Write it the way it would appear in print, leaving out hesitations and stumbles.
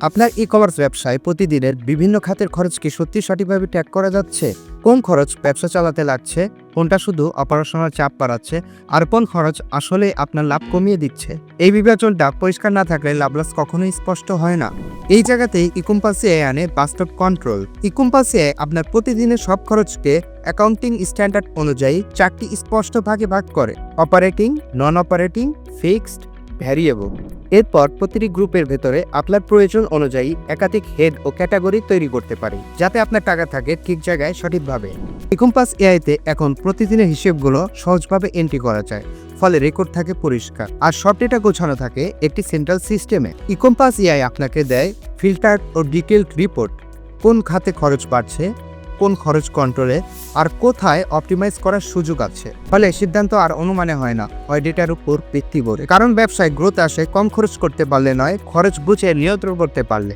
আপনার ই-কমার্স ব্যবসায় প্রতিদিনের বিভিন্ন খাতের খরচ কি সত্যি সঠিকভাবে ট্র্যাক করা যাচ্ছে? কোন খরচ ব্যবসা চালাতে লাগছে, কোনটা শুধু অপারেশনাল চাপ বাড়াচ্ছে, আর কোন খরচ আসলে আপনার লাভ কমিয়ে দিচ্ছে? এই বিবেচনটা পরিষ্কার না থাকলে লাভ লস কখনোই স্পষ্ট হয় না। এই জায়গাতেই ই-কমার্স এআই আনে বাস্তব কন্ট্রোল। ই-কমার্স এআই আপনার প্রতিদিনের সব খরচকে অ্যাকাউন্টিং স্ট্যান্ডার্ড অনুযায়ী 4টি স্পষ্ট ভাগে ভাগ করে: অপারেটিং, নন অপারেটিং, ফিক্সড, ভ্যারিয়েবল। এরপর প্রতিটি গ্রুপের ভেতরে আপনার প্রয়োজন অনুযায়ী একাধিক হেড ও ক্যাটাগরি তৈরি করতে পারে, যাতে আপনার টাকা থাকে ঠিক জায়গায় সঠিকভাবে। ই-কমার্স এআইতে এখন প্রতিদিনের হিসেবগুলো সহজভাবে এন্ট্রি করা যায়, ফলে রেকর্ড থাকে পরিষ্কার আর সব ডেটা গোছানো থাকে একটি সেন্ট্রাল সিস্টেমে। ই-কমার্স এআই আপনাকে দেয় ফিল্টার ও ডিটেইলড রিপোর্ট, কোন খাতে খরচ বাড়ছে, কোন খরচ কন্ট্রোলে, আর কোথায় অপটিমাইজ করার সুযোগ আছে। ফলে সিদ্ধান্ত আর অনুমানে হয় না, হয় ডেটার উপর ভিত্তি করে। কারণ ব্যবসায় গ্রোথ আসে কম খরচ করতে পারলে নয়, খরচ বুঝে নিয়ন্ত্রণ করতে পারলে।